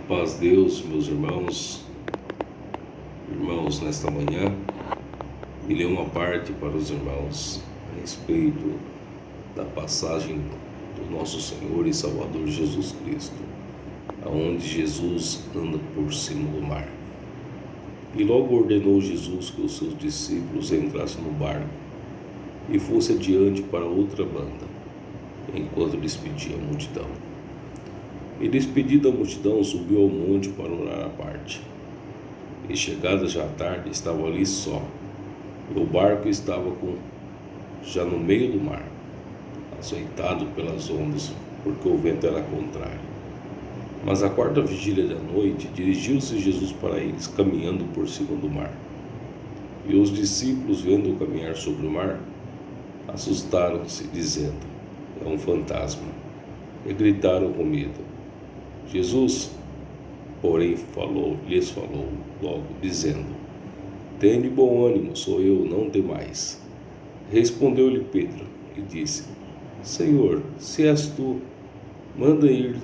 Paz de Deus, meus irmãos, nesta manhã, me lê uma parte para os irmãos a respeito da passagem do nosso Senhor e Salvador Jesus Cristo, aonde Jesus anda por cima do mar. E logo ordenou Jesus que os seus discípulos entrassem no barco e fosse adiante para outra banda, enquanto despedia a multidão. E despedida a multidão, subiu ao monte para orar à parte. E chegada já a tarde, estava ali só, e o barco estava já no meio do mar, açoitado pelas ondas, porque o vento era contrário. Mas à quarta vigília da noite, dirigiu-se Jesus para eles, caminhando por cima do mar. E os discípulos, vendo-o caminhar sobre o mar, assustaram-se, dizendo: é um fantasma, e gritaram com medo. Jesus, porém, lhes falou logo, dizendo: tende bom ânimo, sou eu, não temais. Respondeu-lhe Pedro e disse: Senhor, se és tu, manda ir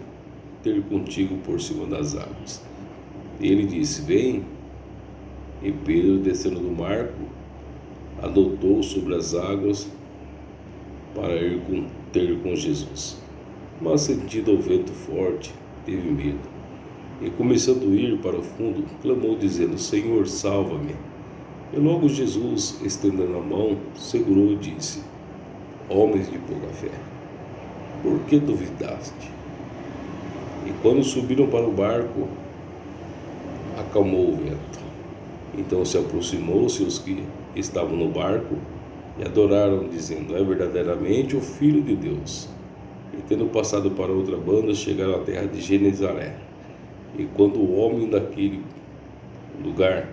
ter contigo por cima das águas. E ele disse: vem. E Pedro, descendo do barco, adotou sobre as águas para ir ter com Jesus. Mas, sentindo o vento forte, teve medo. E, começando a ir para o fundo, clamou, dizendo: Senhor, salva-me. E logo Jesus, estendendo a mão, segurou e disse: homens de pouca fé, por que duvidaste? E quando subiram para o barco, acalmou o vento. Então se aproximou-se os que estavam no barco e adoraram, dizendo: é verdadeiramente o Filho de Deus. E tendo passado para outra banda, chegaram à terra de Genezaré. E quando os homens daquele lugar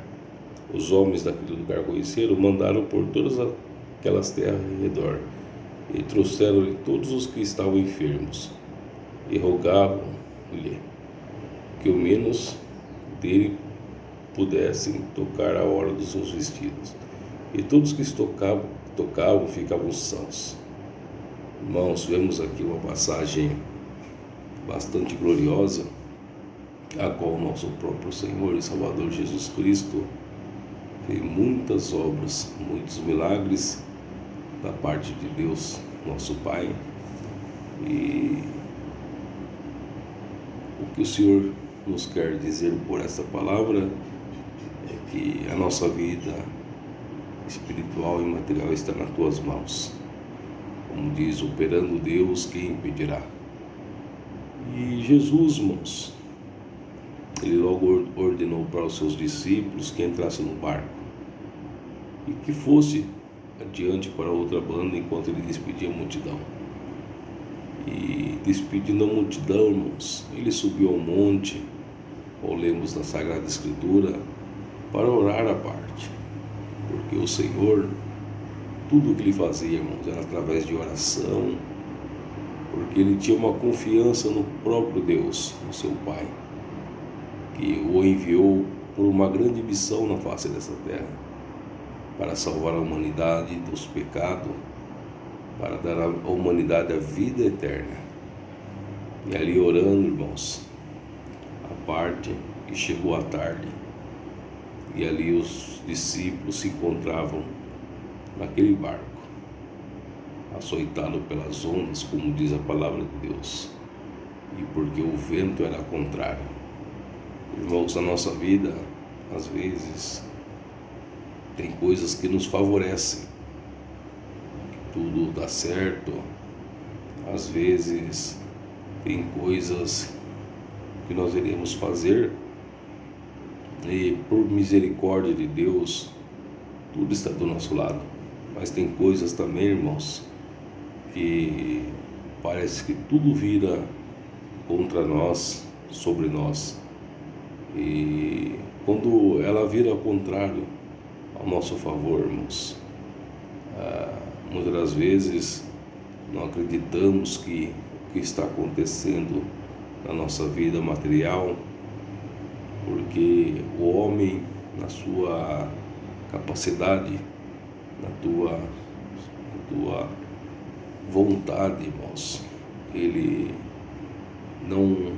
conheceram, mandaram por todas aquelas terras em redor, e trouxeram-lhe todos os que estavam enfermos, e rogavam-lhe que o menos dele pudessem tocar a hora dos seus vestidos. E todos que tocavam ficavam sãos. Irmãos, vemos aqui uma passagem bastante gloriosa, a qual o nosso próprio Senhor e Salvador Jesus Cristo fez muitas obras, muitos milagres da parte de Deus, nosso Pai. E o que o Senhor nos quer dizer por essa palavra é que a nossa vida espiritual e material está nas tuas mãos. Como diz, operando Deus, quem impedirá? E Jesus, irmãos, ele logo ordenou para os seus discípulos que entrassem no barco e que fosse adiante para outra banda enquanto ele despedia a multidão. E despedindo a multidão, irmãos, ele subiu ao monte, ou lemos na Sagrada Escritura, para orar à parte, porque o Senhor, tudo o que ele fazia, irmãos, era através de oração, porque ele tinha uma confiança no próprio Deus, no seu Pai, que o enviou por uma grande missão na face dessa terra, para salvar a humanidade dos pecados, para dar à humanidade a vida eterna. E ali orando, irmãos, à parte, e chegou a tarde, e ali os discípulos se encontravam naquele barco, açoitado pelas ondas, como diz a palavra de Deus, e porque o vento era contrário. Irmãos, na nossa vida, às vezes, tem coisas que nos favorecem, tudo dá certo. Às vezes, tem coisas que nós iremos fazer e, por misericórdia de Deus, tudo está do nosso lado. Mas tem coisas também, irmãos, que parece que tudo vira contra nós, sobre nós. E quando ela vira ao contrário, ao nosso favor, irmãos, muitas das vezes não acreditamos que o que está acontecendo na nossa vida material, porque o homem, na sua capacidade, na tua vontade, irmãos, ele não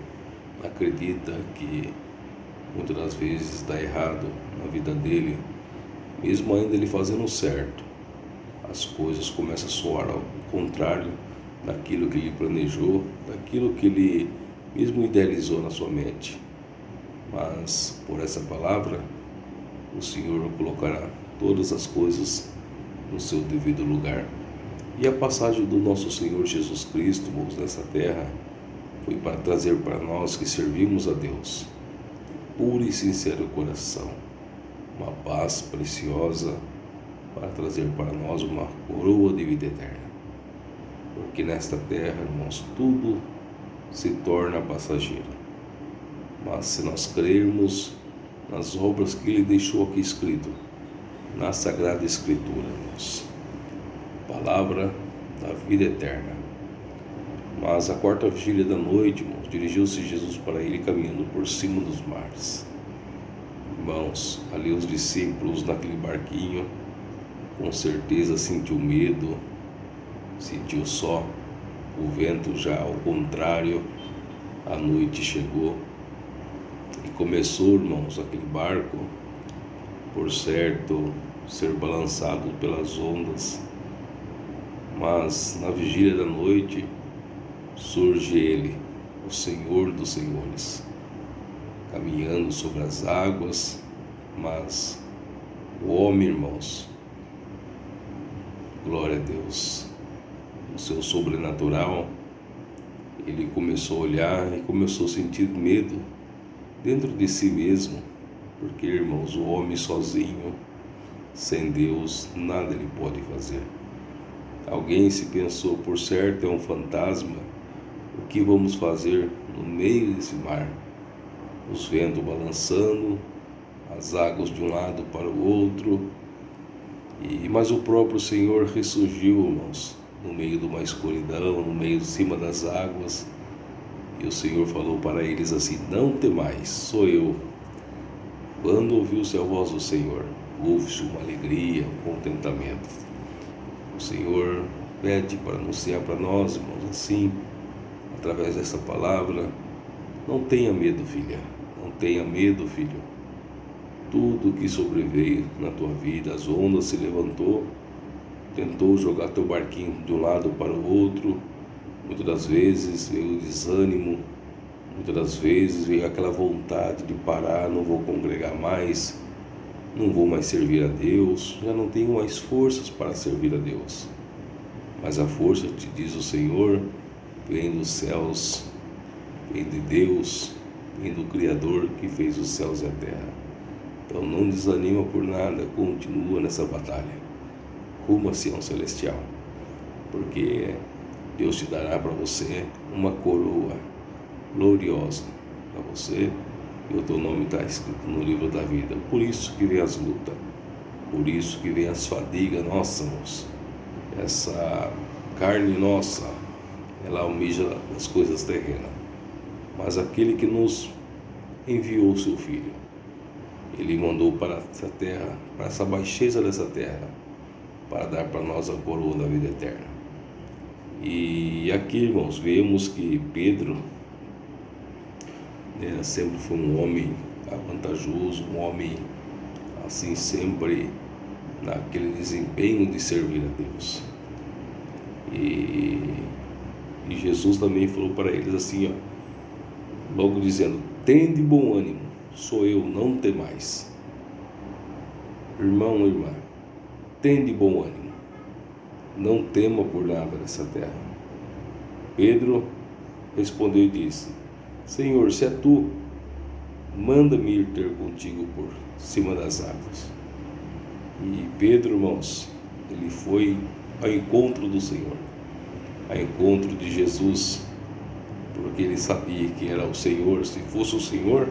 acredita que muitas das vezes dá errado na vida dele, mesmo ainda ele fazendo certo, as coisas começam a soar ao contrário daquilo que ele planejou, daquilo que ele mesmo idealizou na sua mente. Mas por essa palavra, o Senhor colocará todas as coisas no seu devido lugar. E a passagem do nosso Senhor Jesus Cristo, irmãos, nessa terra, foi para trazer para nós que servimos a Deus, puro e sincero coração, uma paz preciosa, para trazer para nós uma coroa de vida eterna. Porque nesta terra, irmãos, tudo se torna passageiro. Mas se nós crermos nas obras que Ele deixou aqui escrito, na Sagrada Escritura, irmãos, palavra da vida eterna. Mas a quarta vigília da noite, irmãos, dirigiu-se Jesus para ele caminhando por cima dos mares. Irmãos, ali os discípulos naquele barquinho, com certeza sentiu medo, sentiu só, o vento já ao contrário, a noite chegou e começou, irmãos, aquele barco, por certo, ser balançado pelas ondas. Mas na vigília da noite surge ele, o Senhor dos Senhores, caminhando sobre as águas. Mas o homem, irmãos, glória a Deus, o seu sobrenatural, ele começou a olhar e começou a sentir medo dentro de si mesmo, porque, irmãos, o homem sozinho, sem Deus, nada ele pode fazer. Alguém se pensou, por certo é um fantasma, o que vamos fazer no meio desse mar? Os ventos balançando, as águas de um lado para o outro, mas o próprio Senhor ressurgiu, irmãos, no meio de uma escuridão, no meio de cima das águas, e o Senhor falou para eles assim: não temais, sou eu. Quando ouviu-se a voz do Senhor, houve-se uma alegria, um contentamento. O Senhor pede para anunciar para nós, irmãos, assim, através dessa palavra: não tenha medo, filha, não tenha medo, filho. Tudo que sobreveio na tua vida, as ondas se levantou, tentou jogar teu barquinho de um lado para o outro. Muitas das vezes veio o desânimo, muitas das vezes veio aquela vontade de parar, não vou congregar mais, não vou mais servir a Deus, já não tenho mais forças para servir a Deus. Mas a força, te diz o Senhor, vem dos céus, vem de Deus, vem do Criador que fez os céus e a terra. Então não desanima por nada, continua nessa batalha, rumo a Sião Celestial, porque Deus te dará para você uma coroa gloriosa para você, e o teu nome está escrito no livro da vida. Por isso que vem as lutas, por isso que vem as fadigas nossas, irmãos. Essa carne nossa, ela almeja as coisas terrenas, mas aquele que nos enviou o seu Filho, ele mandou para essa terra, para essa baixeza dessa terra, para dar para nós a coroa da vida eterna. E aqui, irmãos, vemos que Pedro sempre foi um homem vantajoso, um homem assim, sempre naquele desempenho de servir a Deus. E Jesus também falou para eles assim, logo dizendo: tende bom ânimo, sou eu, não temais. Irmão, irmã, tende bom ânimo, não tema por nada nessa terra. Pedro respondeu e disse: Senhor, se é tu, manda-me ir ter contigo por cima das águas. E Pedro, irmãos, ele foi ao encontro do Senhor, ao encontro de Jesus, porque ele sabia que era o Senhor. Se fosse o Senhor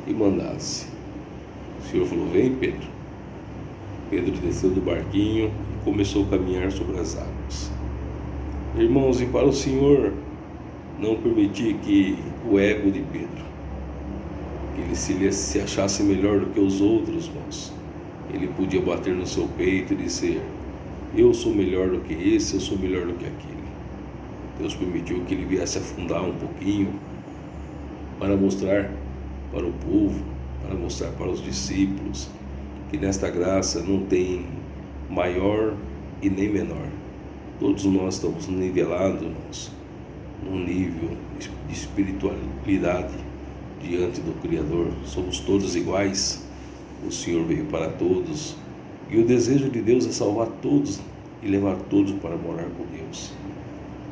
que mandasse, o Senhor falou: vem, Pedro. Pedro desceu do barquinho e começou a caminhar sobre as águas. Irmãos, e para o Senhor não permitir que o ego de Pedro, que ele se achasse melhor do que os outros, irmãos, ele podia bater no seu peito e dizer: eu sou melhor do que esse, eu sou melhor do que aquele. Deus permitiu que ele viesse afundar um pouquinho, para mostrar para o povo, para mostrar para os discípulos que nesta graça não tem maior e nem menor. Todos nós estamos nivelados, irmãos, num nível de espiritualidade diante do Criador. Somos todos iguais. O Senhor veio para todos e o desejo de Deus é salvar todos e levar todos para morar com Deus.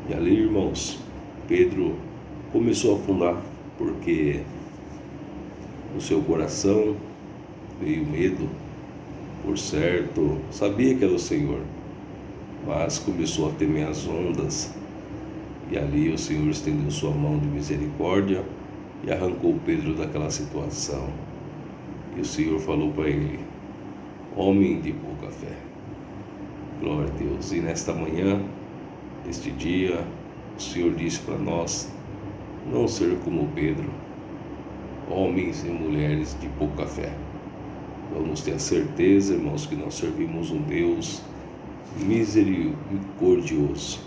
E ali, irmãos, Pedro começou a afundar, porque no seu coração veio medo. Por certo, sabia que era o Senhor, mas começou a temer as ondas. E ali o Senhor estendeu sua mão de misericórdia e arrancou Pedro daquela situação. E o Senhor falou para ele: homem de pouca fé. Glória a Deus. E nesta manhã, este dia, o Senhor disse para nós não ser como Pedro, homens e mulheres de pouca fé. Vamos ter a certeza, irmãos, que nós servimos um Deus misericordioso,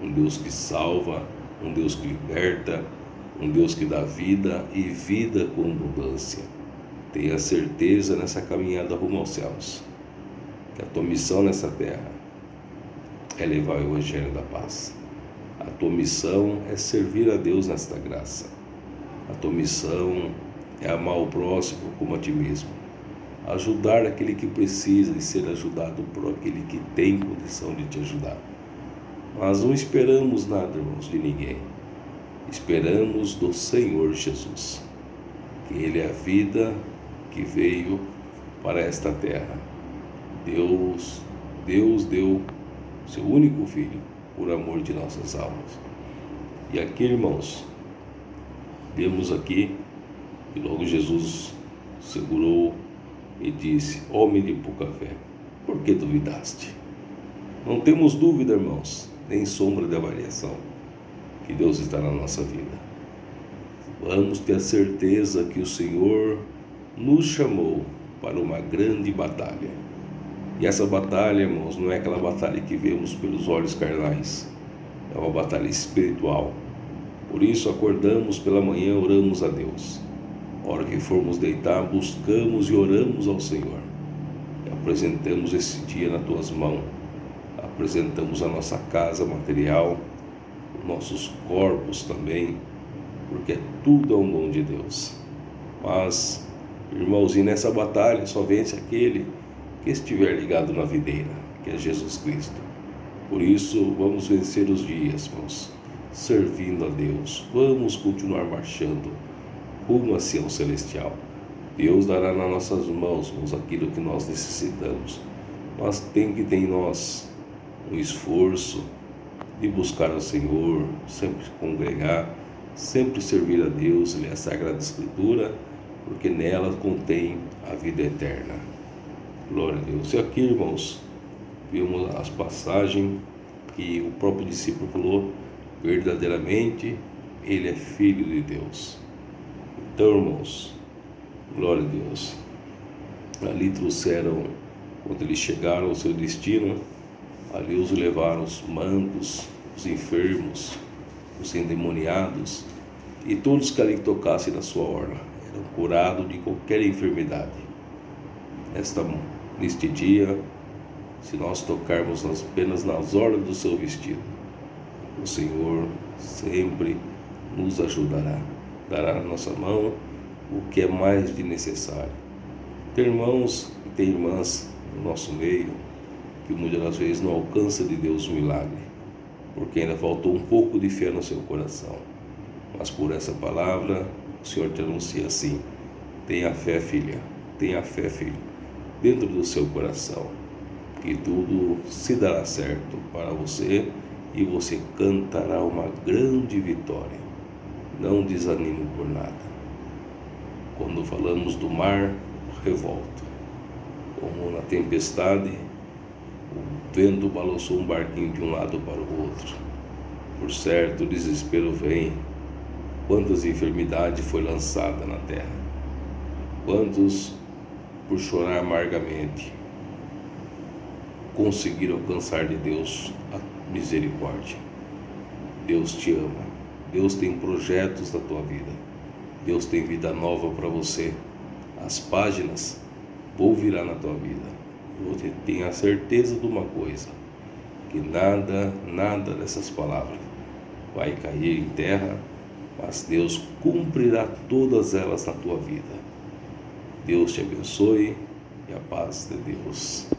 um Deus que salva, um Deus que liberta, um Deus que dá vida e vida com abundância. Tenha certeza nessa caminhada rumo aos céus, que a tua missão nessa terra é levar o Evangelho da paz. A tua missão é servir a Deus nesta graça. A tua missão é amar o próximo como a ti mesmo. Ajudar aquele que precisa e ser ajudado por aquele que tem condição de te ajudar. Mas não esperamos nada, irmãos, de ninguém. Esperamos do Senhor Jesus, que Ele é a vida que veio para esta terra. Deus deu seu único Filho por amor de nossas almas. E aqui, irmãos, vemos aqui que logo Jesus segurou e disse: homem de pouca fé, por que duvidaste? Não temos dúvida, irmãos, nem sombra de avaliação, que Deus está na nossa vida. Vamos ter a certeza que o Senhor nos chamou para uma grande batalha. E essa batalha, irmãos, não é aquela batalha que vemos pelos olhos carnais. É uma batalha espiritual. Por isso acordamos pela manhã, oramos a Deus. A hora que formos deitar, buscamos e oramos ao Senhor. E apresentamos esse dia nas tuas mãos. Apresentamos a nossa casa material, os nossos corpos também, porque tudo é um dom de Deus. Mas, irmãos, e nessa batalha só vence aquele que estiver ligado na videira, que é Jesus Cristo. Por isso, vamos vencer os dias, irmãos, servindo a Deus. Vamos continuar marchando rumo a Sião Celestial. Deus dará nas nossas mãos, irmãos, aquilo que nós necessitamos. Mas tem que ter em nós um esforço de buscar ao Senhor, sempre congregar, sempre servir a Deus, ler a Sagrada Escritura, porque nela contém a vida eterna. Glória a Deus. E aqui, irmãos, vimos as passagens que o próprio discípulo falou: verdadeiramente ele é filho de Deus. Então, irmãos, glória a Deus. Ali trouxeram, quando eles chegaram ao seu destino, ali os levaram os mancos, os enfermos, os endemoniados, e todos que ali tocassem na sua orla eram curados de qualquer enfermidade. Neste dia, se nós tocarmos apenas nas orlas do seu vestido, o Senhor sempre nos ajudará, dará na nossa mão o que é mais de necessário. Tem irmãos e tem irmãs no nosso meio que muitas das vezes não alcança de Deus um milagre, porque ainda faltou um pouco de fé no seu coração. Mas por essa palavra, o Senhor te anuncia assim: tenha fé, filha, tenha fé, filho, dentro do seu coração, que tudo se dará certo para você e você cantará uma grande vitória. Não desanime por nada. Quando falamos do mar revolto, como na tempestade, o vento balançou um barquinho de um lado para o outro. Por certo, o desespero vem. Quantas enfermidades foi lançada na terra? Quantos, por chorar amargamente, conseguiram alcançar de Deus a misericórdia? Deus te ama. Deus tem projetos na tua vida. Deus tem vida nova para você. As páginas vão virar na tua vida. Você tem a certeza de uma coisa, que nada dessas palavras vai cair em terra, mas Deus cumprirá todas elas na tua vida. Deus te abençoe e a paz de Deus.